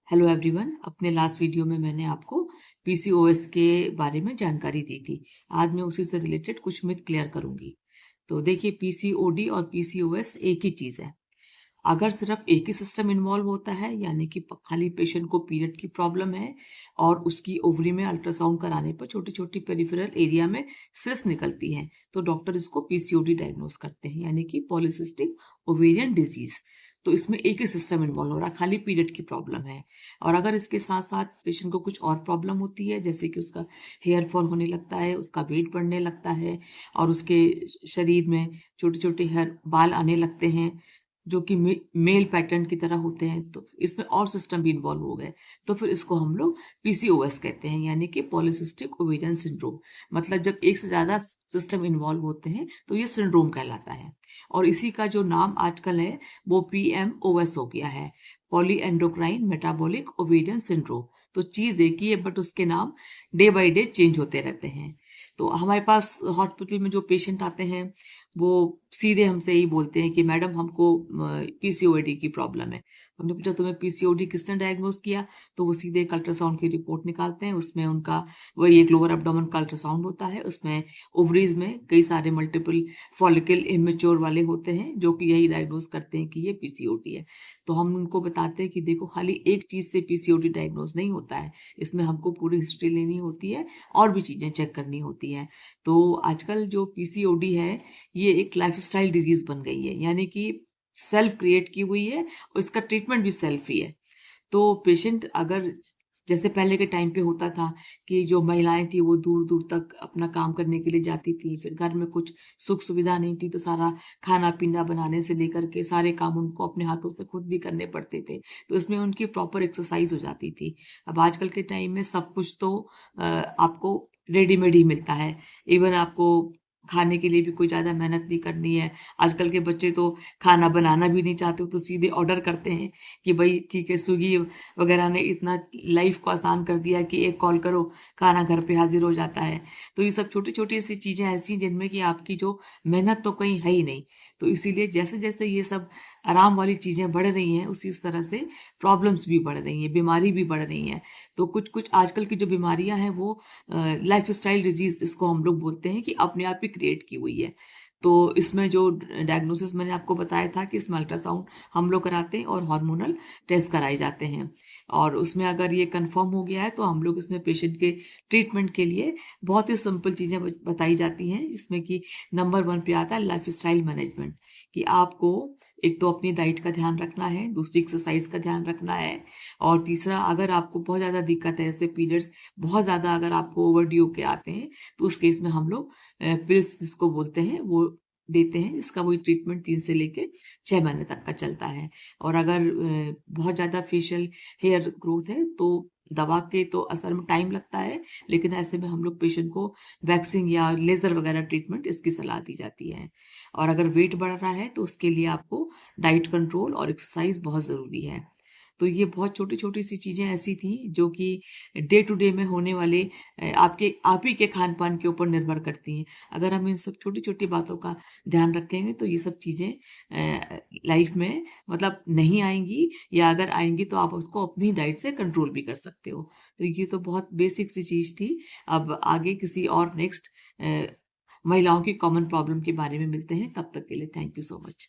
Hello everyone. अपने last video में मैंने आपको पीसीओएस के बारे में जानकारी दी थी। आज मैं उसी से रिलेटेड कुछ मिथ क्लियर करूंगी। तो देखिए, पीसीओडी और पीसीओएस एक ही चीज है। अगर सिर्फ एक ही सिस्टम इन्वॉल्व होता है, यानी कि खाली पेशेंट को पीरियड की प्रॉब्लम है और उसकी ओवरी में अल्ट्रासाउंड कराने पर छोटी छोटी पेरिफेरल एरिया में सिस्ट निकलती है, तो डॉक्टर इसको पीसीओडी डायग्नोस करते हैं, यानी कि पॉलीसिस्टिक ओवेरियन डिजीज। तो इसमें एक ही सिस्टम इन्वॉल्व हो रहा है, खाली पीरियड की प्रॉब्लम है। और अगर इसके साथ साथ पेशेंट को कुछ और प्रॉब्लम होती है, जैसे कि उसका हेयर फॉल होने लगता है, उसका वेट बढ़ने लगता है और उसके शरीर में छोटे छोटे हेयर बाल आने लगते हैं जो कि मेल पैटर्न की तरह होते हैं, तो इसमें और सिस्टम भी इन्वॉल्व हो गए, तो फिर इसको हम लोग पीसीओएस कहते हैं, यानी कि पॉलीसिस्टिक ओवेरियन सिंड्रोम। मतलब जब एक से ज्यादा सिस्टम इन्वॉल्व होते हैं तो ये सिंड्रोम कहलाता है। और इसी का जो नाम आजकल है वो पीएमओएस हो गया है, poly endocrine metabolic ovarian syndrome. तो चीज एक ही है, बट उसके नाम डे बाय डे चेंज होते रहते हैं। तो हमारे पास हॉस्पिटल में जो पेशेंट आते हैं वो सीधे हमसे यही बोलते हैं कि मैडम हमको पीसीओडी की प्रॉब्लम है। हमने पूछा तुम्हें पीसीओडी किसने डायग्नोस किया, तो वो सीधे एक अल्ट्रासाउंड की रिपोर्ट निकालते हैं। उसमें उनका वही एक लोअर एब्डोमेन का अल्ट्रासाउंड होता है, उसमें ओवरीज में कई सारे मल्टीपल फॉलिकल इमेच्योर वाले होते हैं जो कि यही डायग्नोस करते हैं कि ये पीसीओडी है। तो हम उनको बताते हैं कि देखो, खाली एक चीज से पीसीओडी डायग्नोस नहीं होता है, इसमें हमको पूरी हिस्ट्री लेनी होती है और भी चीजें चेक करनी होती हैं। तो आजकल जो पीसीओडी है ये एक लाइफस्टाइल डिजीज बन गई है, यानी कि सेल्फ क्रिएट की हुई है और इसका ट्रीटमेंट भी सेल्फ ही है। तो पेशेंट अगर, जैसे पहले के टाइम पे होता था कि जो महिलाएं थी वो दूर दूर तक अपना काम करने के लिए जाती थी, फिर घर में कुछ सुख सुविधा नहीं थी, तो सारा खाना पीना बनाने से लेकर के सारे काम उनको अपने हाथों से खुद भी करने पड़ते थे, तो इसमें उनकी प्रॉपर एक्सरसाइज हो जाती थी। अब आजकल के टाइम में सब कुछ तो आपको रेडीमेड ही मिलता है। इवन आपको खाने के लिए भी कोई ज्यादा मेहनत नहीं करनी है। आजकल के बच्चे तो खाना बनाना भी नहीं चाहते, तो सीधे ऑर्डर करते हैं कि भाई ठीक है, स्विगी वगैरह ने इतना लाइफ को आसान कर दिया कि एक कॉल करो, खाना घर पे हाजिर हो जाता है। तो ये सब छोटी छोटी सी चीजें ऐसी हैं जिनमें कि आपकी जो मेहनत तो कहीं है ही नहीं। तो इसीलिए जैसे जैसे ये सब आराम वाली चीजें बढ़ रही हैं, उसी तरह से प्रॉब्लम्स भी बढ़ रही हैं, बीमारी भी बढ़ रही हैं। तो कुछ कुछ आजकल की जो बीमारियां हैं वो लाइफ स्टाइल डिजीज इसको हम लोग बोलते हैं, कि अपने आप ही क्रिएट की हुई है। तो इसमें जो डायग्नोसिस मैंने आपको बताया था कि इसमें अल्ट्रासाउंड हम लोग कराते हैं और हार्मोनल टेस्ट कराए जाते हैं, और उसमें अगर ये कंफर्म हो गया है तो हम लोग इसमें पेशेंट के ट्रीटमेंट के लिए बहुत ही सिंपल चीजें बताई जाती हैं, जिसमें कि नंबर 1 पे आता है लाइफ स्टाइल मैनेजमेंट। कि आपको एक तो अपनी डाइट का ध्यान रखना है, दूसरी एक्सरसाइज का ध्यान रखना है, और तीसरा अगर आपको बहुत ज्यादा दिक्कत है, जैसे पीरियड्स बहुत ज्यादा अगर आपको ओवरड्यू के आते हैं, तो उस केस में हम लोग पिल्स जिसको बोलते हैं वो देते हैं। इसका वही ट्रीटमेंट 3 से लेके 6 महीने तक का चलता है। और अगर बहुत ज्यादा फेशियल हेयर ग्रोथ है तो दवा के तो असर में टाइम लगता है, लेकिन ऐसे में हम लोग पेशेंट को वैक्सिंग या लेजर वगैरह ट्रीटमेंट इसकी सलाह दी जाती है। और अगर वेट बढ़ रहा है तो उसके लिए आपको डाइट कंट्रोल और एक्सरसाइज बहुत जरूरी है। तो ये बहुत छोटी छोटी सी चीजें ऐसी थी जो कि डे टू डे में होने वाले आपके आप ही के खान पान के ऊपर निर्भर करती हैं। अगर हम इन सब छोटी छोटी बातों का ध्यान रखेंगे तो ये सब चीजें लाइफ में मतलब नहीं आएंगी, या अगर आएंगी तो आप उसको अपनी डाइट से कंट्रोल भी कर सकते हो। तो ये तो बहुत बेसिक सी चीज थी। अब आगे किसी और नेक्स्ट महिलाओं की कॉमन प्रॉब्लम के बारे में मिलते हैं, तब तक के लिए थैंक यू सो मच।